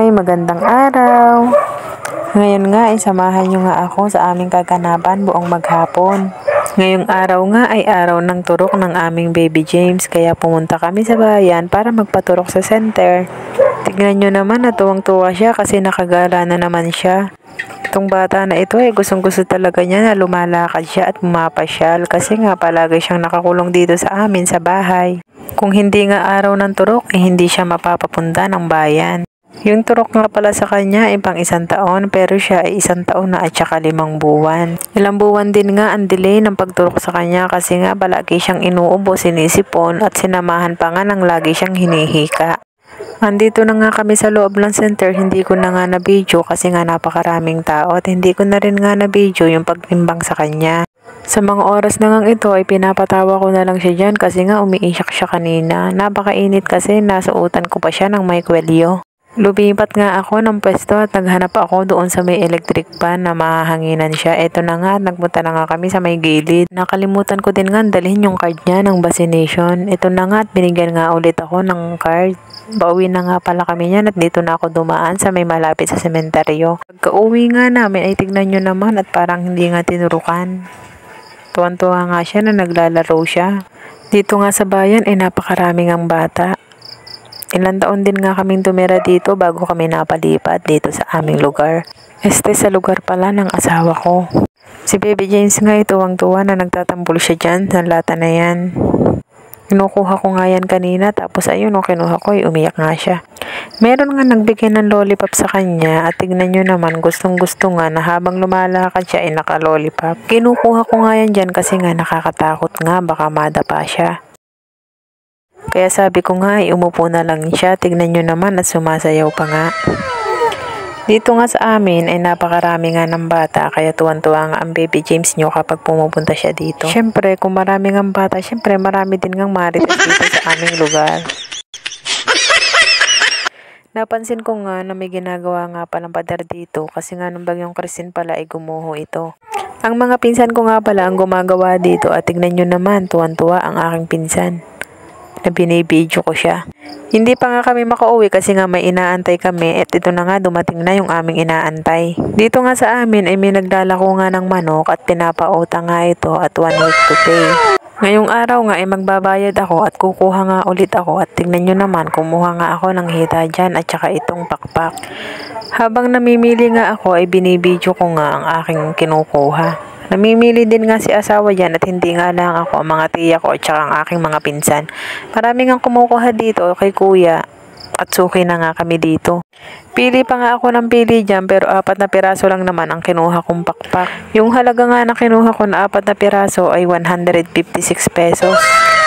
Hi! Magandang araw! Ngayon nga ay samahan nyo nga ako sa aming kaganapan buong maghapon. Ngayong araw nga ay araw ng turok ng aming baby James kaya pumunta kami sa bayan para magpaturok sa center. Tignan nyo naman na tuwang-tuwa siya kasi nakagala na naman siya. Itong bata na ito ay gustong-gusto talaga niya na lumalakad siya at pumapasyal kasi nga palagi siyang nakakulong dito sa amin sa bahay. Kung hindi nga araw ng turok, hindi siya mapapapunta ng bayan. Yung turok nga pala sa kanya ay pang 1 taon pero siya ay 1 taon na at saka 5 buwan. Ilang buwan din nga ang delay ng pagturok sa kanya kasi nga palagi siyang inuubo, sinisipon at sinamahan pa nga ng lagi siyang hinihika. Andito na nga kami sa loob ng center, hindi ko na nga na-video kasi nga napakaraming tao at hindi ko na rin nga na-video yung pagtimbang sa kanya. Sa mga oras na nga ito ay pinapatawa ko na lang siya dyan kasi nga umiiyak siya kanina. Napakainit kasi nasuotan ko pa siya ng may kwelyo. Lumipat nga ako ng pwesto at naghanap ako doon sa may electric fan na mahahanginan siya. Eto na nga, nagpunta na nga kami sa may gilid. Nakalimutan ko din nga dalhin yung card niya ng vaccination. Eto na nga at binigyan nga ulit ako ng card. Pauwi na nga pala kami niyan at dito na ako dumaan sa may malapit sa sementeryo. Pagka-uwi nga namin ay tignan nyo naman at parang hindi nga tinurukan. Tuwan-tuwa nga siya na naglalaro siya. Dito nga sa bayan ay napakaraming ang bata. Ilang taon din nga kaming tumira dito bago kami napalipat dito sa aming lugar. Sa lugar pala ng asawa ko. Si Baby James nga tuwang-tuwa na nagtatambol siya dyan sa lata na yan. Kinukuha ko nga yan kanina tapos ayun kinuha ko umiyak nga siya. Meron nga nagbigay ng lollipop sa kanya at tignan nyo naman gustong-gusto nga na habang lumalakad siya ay naka-lollipop. Kinukuha ko nga yan dyan kasi nga nakakatakot nga baka madapa siya. Kaya sabi ko nga umupo na lang siya, tignan nyo naman at sumasayaw pa nga. Dito nga sa amin ay napakarami nga ng bata kaya tuwan-tuwa nga ang Baby James nyo kapag pumupunta siya dito. Siyempre kung marami nga bata, siyempre marami din nga marites dito sa aming lugar. Napansin ko nga na may ginagawa nga palang pader dito kasi nga nung bagyong Christine pala ay gumuho ito. Ang mga pinsan ko nga pala ang gumagawa dito at tignan nyo naman tuwan-tuwa ang aking pinsan. Na binibidyo ko siya. Hindi pa nga kami makauwi kasi nga may inaantay kami at ito na nga dumating na yung aming inaantay. Dito nga sa amin ay may naglalako nga ng manok at pinapautang nga ito at 1 week to pay. Ngayong araw nga ay magbabayad ako at kukuha nga ulit ako at tingnan nyo naman kumuha nga ako ng hita dyan at saka itong pakpak. Habang namimili nga ako ay binibidyo ko nga ang aking kinukuha. Namimili din nga si asawa dyan at hindi nga lang ako, ang mga tiya ko at saka ang aking mga pinsan. Marami nga kumukuha dito kay kuya at suki na nga kami dito. Pili pa nga ako ng pili dyan pero 4 na piraso lang naman ang kinuha kong pakpak. Yung halaga nga na kinuha ko na 4 na piraso ay 156 pesos.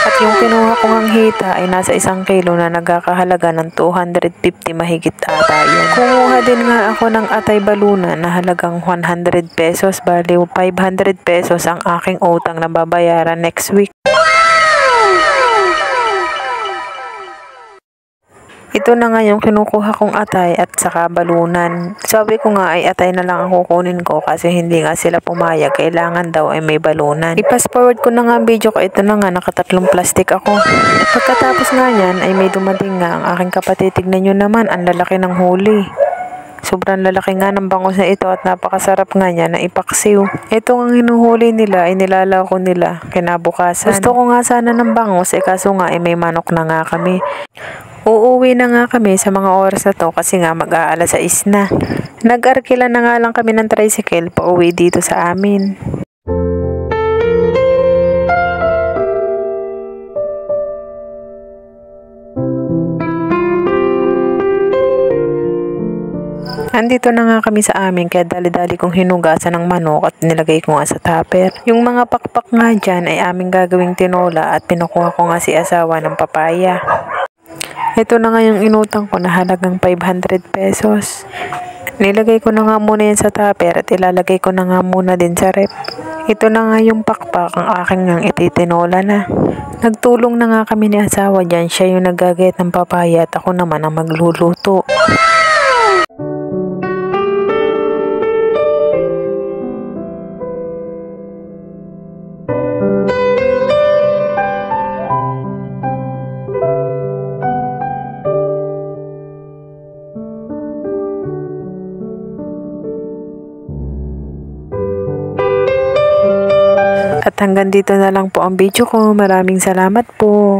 At yung kinuha kong ang hita ay nasa 1 kilo na nagkakahalaga ng 250 mahigit ata yun. Kumuha din nga ako ng atay balunan na halagang 100 pesos, bali 500 pesos ang aking utang na babayaran next week. Ito na nga yung kinukuha kong atay at saka balunan. Sabi ko nga ay atay na lang ang kukunin ko kasi hindi nga sila pumayag. Kailangan daw ay may balunan. I-fast forward ko na nga ang video ko. Ito na nga nakatatlong plastic ako. Pagkatapos nga yan ay may dumating nga ang aking kapatid. Tignan nyo naman ang lalaki ng huli. Sobrang lalaki nga ng bangus na ito at napakasarap nga niya na ipaksiw. Ito ang hinuhuli nila ay nilalako nila kinabukasan. Gusto ko nga sana ng bangus kaso nga ay may manok na nga kami. Uuwi na nga kami sa mga oras na to kasi nga mag-aalas 6 na. Nag-arkila na nga lang kami ng tricycle pauwi dito sa amin. Andito na nga kami sa amin kaya dali-dali kong hinugasan ng manok at nilagay ko nga sa tupper. Yung mga pakpak nga dyan ay aming gagawing tinola at pinukuha ko nga si asawa ng papaya. Ito na nga yung inutang ko na halagang 500 pesos. Nilagay ko na nga muna yan sa tupper at ilalagay ko na nga muna din sa rep. Ito na nga yung pakpak ang aking ngang ititinola na. Nagtulong na nga kami ni asawa dyan. Siya yung naggagayat ng papaya at ako naman ang magluluto. At hanggang dito na lang po ang video ko. Maraming salamat po.